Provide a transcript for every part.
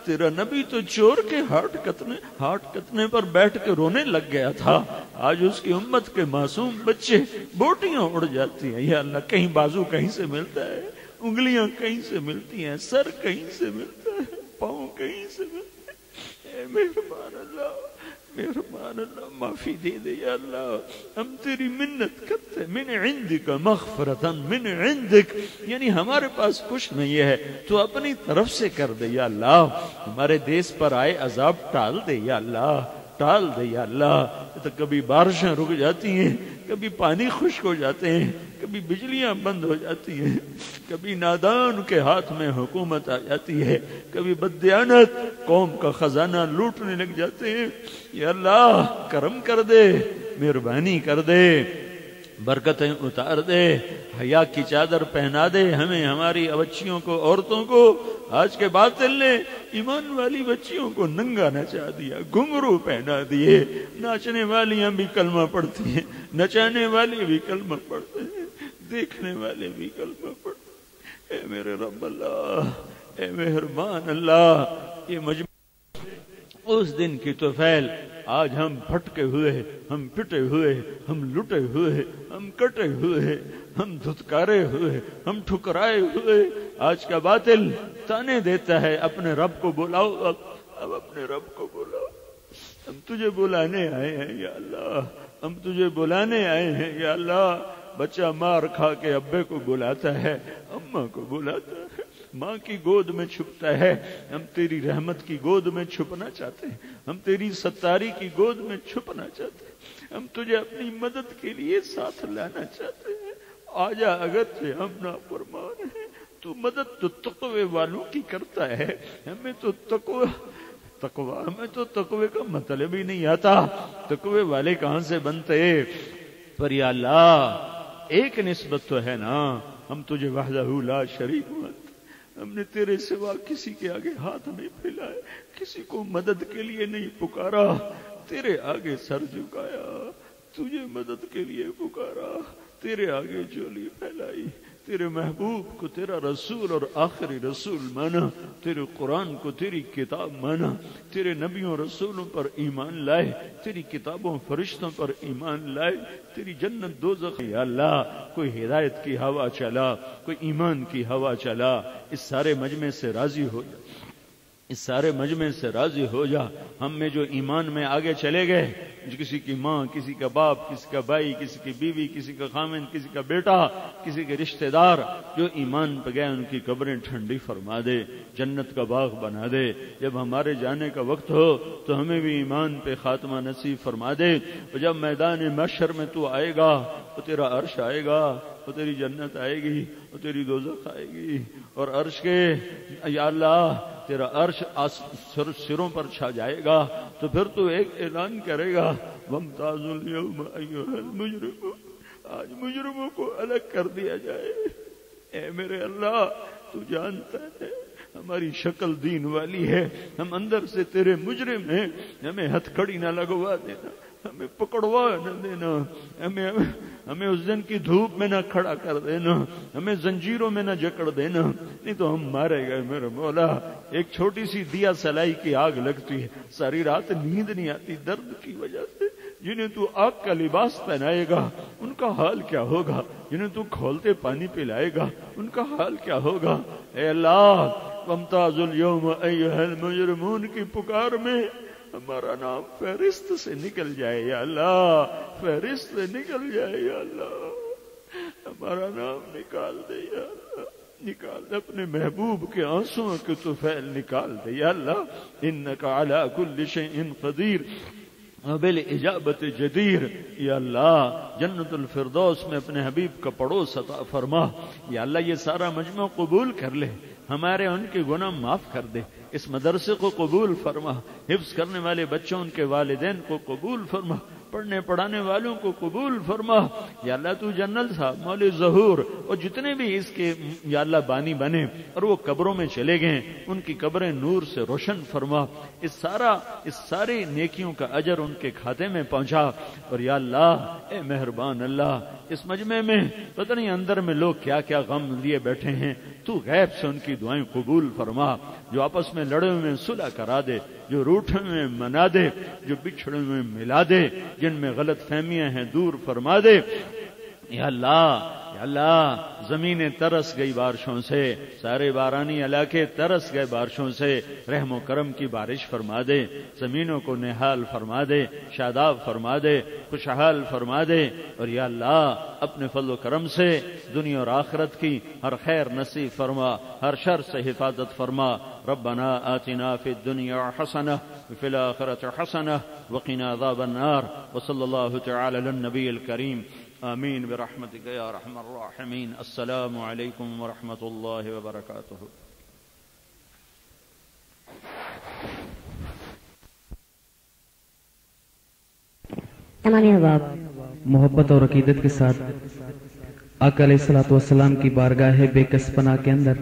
تیرا نبی تو چور کے ہاتھ کتنے پر بیٹھ کے رونے لگ گیا تھا، آج اس کی امت کے معصوم بچے بوٹیاں اڑ جاتی ہیں یا اللہ، کہیں بازو کہیں سے ملتا ہے، انگلیاں کہیں سے ملتی ہیں، سر کہیں سے ملتا ہے، پاؤں کہیں سے ملتا ہے۔ اے مہربان اللہ، مہربان اللہ معافی دے دے یا اللہ، ہم تیری منت کرتے ہیں، من عندک مغفرتا من عندک، یعنی ہمارے پاس کچھ نہیں ہے، تو اپنی طرف سے کر دے یا اللہ، ہمارے دیس پر آئے عذاب ٹال دے یا اللہ، ٹال دے یا اللہ۔ تو کبھی بارشیں رک جاتی ہیں، کبھی پانی خشک ہو جاتے ہیں، کبھی بجلیاں بند ہو جاتی ہیں، کبھی نادان کے ہاتھ میں حکومت آ جاتی ہے، کبھی بددیانت قوم کا خزانہ لوٹنے لگ جاتے ہیں۔ یا اللہ کرم کر دے، مہربانی کر دے، برکتیں اتار دے، حیا کی چادر پہنا دے ہمیں، ہماری بچیوں کو، عورتوں کو۔ آج کے باطل نے ایمان والی بچیوں کو ننگا نچا دیا، گھنگرو پہنا دیے، ناچنے والیاں بھی کلمہ پڑھتی ہیں، نچانے والے بھی کلمہ پڑھتے ہیں، دیکھنے والے بھی کلمہ پڑھتے ہیں۔ اے میرے رب اللہ، اے مہربان اللہ، یہ مجمع اس دن کی طفیل، آج ہم پھٹکے ہوئے، ہم پٹے ہوئے، ہم لٹے ہوئے، ہم کٹے ہوئے، ہم دھتکارے ہوئے، ہم ٹھکرائے ہوئے، آج کا باطل تانے دیتا ہے اپنے رب کو بلاؤ، اب اپنے رب کو بلاؤ، ہم تجھے بلانے آئے ہیں یا اللہ، ہم تجھے بلانے آئے ہیں یا اللہ۔ بچہ مار کھا کے ابے کو بلاتا ہے، اماں کو بلاتا ہے، ماں کی گود میں چھپتا ہے، ہم تیری رحمت کی گود میں چھپنا چاہتے ہیں، ہم تیری ستاری کی گود میں چھپنا چاہتے ہیں، ہم تجھے اپنی مدد کے لیے ساتھ لانا چاہتے ہیں۔ آجا، اگرچہ ہم نافرمان ہیں، تو مدد تو تقوی والوں کی کرتا ہے، ہمیں تو ہمیں تو تقوی کا مطلب ہی نہیں آتا، تقوی والے کہاں سے بنتے؟ پر یا اللہ ایک نسبت تو ہے نا، ہم تجھے وحدہ لا شریک مانتے، ہم نے تیرے سوا کسی کے آگے ہاتھ نہیں پھیلائے، کسی کو مدد کے لیے نہیں پکارا، تیرے آگے سر جھکایا، تجھے مدد کے لیے پکارا، تیرے آگے جولی پھیلائی، تیرے محبوب کو تیرا رسول اور آخری رسول مانا، تیرے قرآن کو تیری کتاب مانا، تیرے نبیوں رسولوں پر ایمان لائے، تیری کتابوں فرشتوں پر ایمان لائے، تیری جنت دوزخ۔ یا اللہ کوئی ہدایت کی ہوا چلا، کوئی ایمان کی ہوا چلا، اس سارے مجمع سے راضی ہو جا، اس سارے مجمع سے راضی ہو جا۔ ہم میں جو ایمان میں آگے چلے گئے، جو کسی کی ماں، کسی کا باپ، کسی کا بھائی، کسی کی بیوی، کسی کا خامن، کسی کا بیٹا، کسی کے رشتہ دار جو ایمان پہ گئے، ان کی قبریں ٹھنڈی فرما دے، جنت کا باغ بنا دے۔ جب ہمارے جانے کا وقت ہو تو ہمیں بھی ایمان پہ خاتمہ نصیب فرما دے، اور جب میدان محشر میں تو آئے گا، تو تیرا عرش آئے گا، اور تیری جنت آئے گی، اور تیری دوزخ آئے گی، اور عرش کے یا اللہ تیرا عرش سروں پر چھا جائے گا، تو پھر تو ایک اعلان کرے گا، وَامْتَازُوا الْيَوْمَ أَيُّهَا الْمُجْرِمُونَ، آج مجرموں کو الگ کر دیا جائے۔ اے میرے اللہ تو جانتا ہے ہماری شکل دین والی ہے، ہم اندر سے تیرے مجرم ہیں، ہمیں ہتھ کڑی نہ لگوا دینا، ہمیں پکڑوا نہ دینا، ہمیں اس دن کی دھوپ میں نہ کھڑا کر دینا، ہمیں زنجیروں میں نہ جکڑ دینا، نہیں تو ہم مارے گئے میرے مولا۔ ایک چھوٹی سی دیا سلائی کی آگ لگتی ہے، ساری رات نیند نہیں آتی درد کی وجہ سے۔ جنہیں تو آگ کا لباس پہنائے گا ان کا حال کیا ہوگا، جنہیں تو کھولتے پانی پلائے گا ان کا حال کیا ہوگا۔ اے اللہ وَامْتَازُوا الْيَوْمَ أَيُّهَا الْمُجْرِمُونَ کی پکار میں ہمارا نام فہرست سے نکل جائے یا اللہ، فہرست سے نکل جائے یا اللہ، ہمارا نام نکال دے یا اللہ، نکال دے، اپنے محبوب کے آنسوؤں کے طفیل نکال دے یا اللہ۔ انک علی کل شیء قدیر وبالاجابت جدیر۔ یا اللہ جنت الفردوس میں اپنے حبیب کا پڑوس عطا فرما یا اللہ، یہ سارا مجمع قبول کر لے، ہمارے ان کے گناہ معاف کر دے، اس مدرسے کو قبول فرما، حفظ کرنے والے بچوں ان کے والدین کو قبول فرما، پڑھنے پڑھانے والوں کو قبول فرما یا اللہ۔ تو جنرل صاحب، مولوی ظہور اور جتنے بھی اس کے یا اللہ بانی بنے اور وہ قبروں میں چلے گئے، ان کی قبریں نور سے روشن فرما، اس ساری نیکیوں کا اجر ان کے کھاتے میں پہنچا۔ اور یا اللہ اے مہربان اللہ، اس مجمع میں پتہ نہیں اندر میں لوگ کیا کیا غم لیے بیٹھے ہیں، تو غیب سے ان کی دعائیں قبول فرما۔ جو آپس میں لڑے ہوئے صلح کرا دے، جو روٹھے ہوئے منا دے، جو بچھڑے ہوئے ملا دے، جن میں غلط فہمیاں ہیں دور فرما دے۔ یا اللہ، یا اللہ، زمینیں ترس گئی بارشوں سے، سارے بارانی علاقے ترس گئے بارشوں سے، رحم و کرم کی بارش فرما دے، زمینوں کو نہال فرما دے، شاداب فرما دے، خوشحال فرما دے، اور یا اللہ اپنے فضل و کرم سے دنیا اور آخرت کی ہر خیر نصیب فرما، ہر شر سے حفاظت فرما۔ ربنا آتنا فی الدنیا حسنہ وفی الآخرۃ حسنہ وقنا عذاب النار، وصلی اللہ تعالی علی النبی الکریم، آمین برحمتک یا ارحم الراحمین۔ السلام علیکم ورحمۃ اللہ وبرکاتہ۔ تمام احباب محبت اور عقیدت کے ساتھ آقا علیہ الصلوۃ والسلام کی بارگاہ بے کس پناہ کے اندر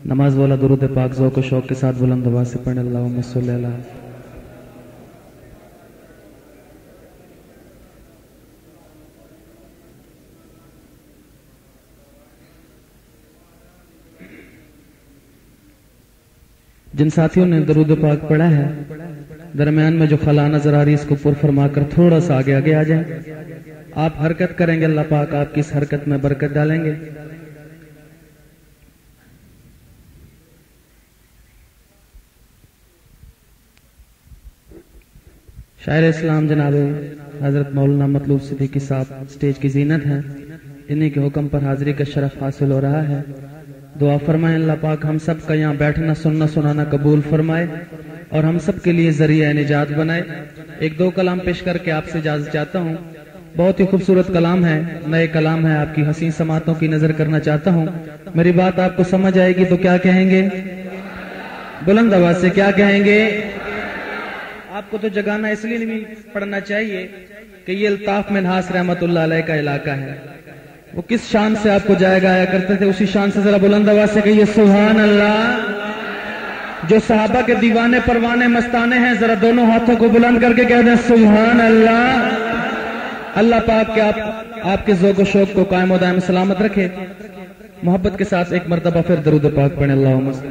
نماز والا درود پاک ذوق و شوق کے ساتھ بلند آواز سے پڑھیں، اللہم صلی علی۔ جن ساتھیوں نے درود پاک پڑھا ہے درمیان میں جو خلا نظر آ رہی اس کو پر فرما کر تھوڑا سا آگے آگے آ جائیں۔ آپ حرکت کریں گے، اللہ پاک آپ کی اس حرکت میں برکت ڈالیں گے۔ شاعر اسلام جناب حضرت مولانا مطلوب صدیقی صاحب اسٹیج کی زینت ہیں، انہی کے حکم پر حاضری کا شرف حاصل ہو رہا ہے۔ دعا فرمائیں اللہ پاک ہم سب کا یہاں بیٹھنا سننا سنانا قبول فرمائے اور ہم سب کے لیے ذریعہ نجات بنائے۔ ایک دو کلام پیش کر کے آپ سے اجازت چاہتا ہوں، بہت ہی خوبصورت کلام ہے، نئے کلام ہے، آپ کی حسین سماعتوں کی نظر کرنا چاہتا ہوں۔ میری بات آپ کو سمجھ آئے گی تو کیا کہیں گے؟ بلند آواز سے کیا کہیں گے؟ آپ کو تو جگانا اس لیے نہیں پڑھنا چاہیے کہ یہ الطاف منہاس رحمت اللہ علیہ کا علاقہ ہے، وہ کس شان سے آپ کو جائے گایا کرتے تھے اسی شان سے ذرا بلند آواز سے کہیے سبحان اللہ۔ جو صحابہ کے دیوانے پروانے مستانے ہیں ذرا دونوں ہاتھوں کو بلند کر کے کہہ دیں سبحان اللہ۔ اللہ پاک کے آپ کے ذوق و شوق کو قائم و دائم سلامت رکھے۔ محبت کے ساتھ ایک مرتبہ پھر درود پاک پڑھیں، اللہم صل۔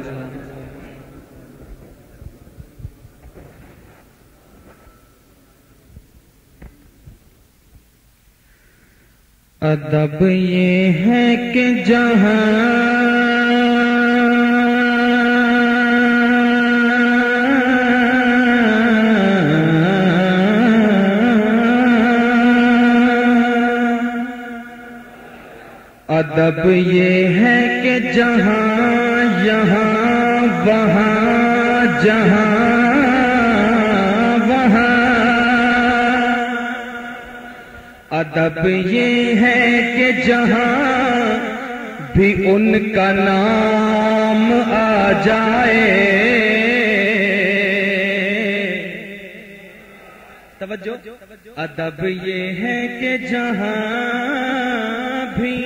ادب یہ ہے کہ جہاں ادب یہ ہے کہ جہاں یہاں وہاں جہاں وہاں، ادب یہ ہے کہ جہاں بھی ان کا نام آ جائے۔ توجہ، ادب یہ ہے کہ جہاں بھی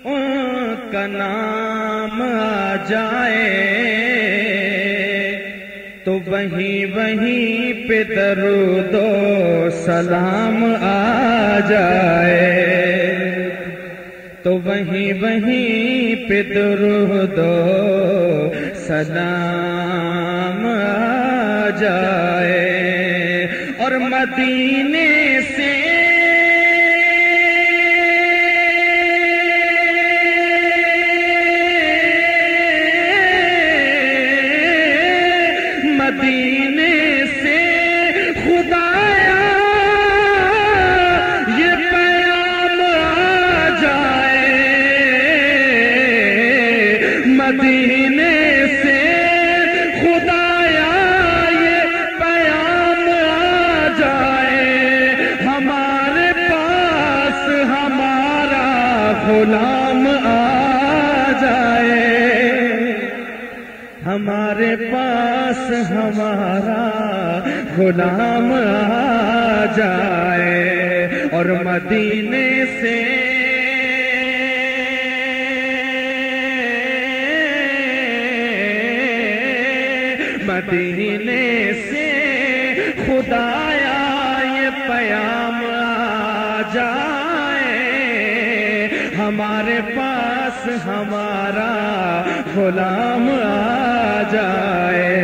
ان کا نام آ جائے تو وہیں پہ درود و سلام آ جائے، تو وہیں پہ درود و سلام آ جائے۔ اور مدینے سے غلام آ جائے، ہمارے پاس ہمارا غلام آ جائے۔ اور مدینے سے خدایا یہ پیام آ جائے، ہمارے پاس ہمارا غلام آ جائے۔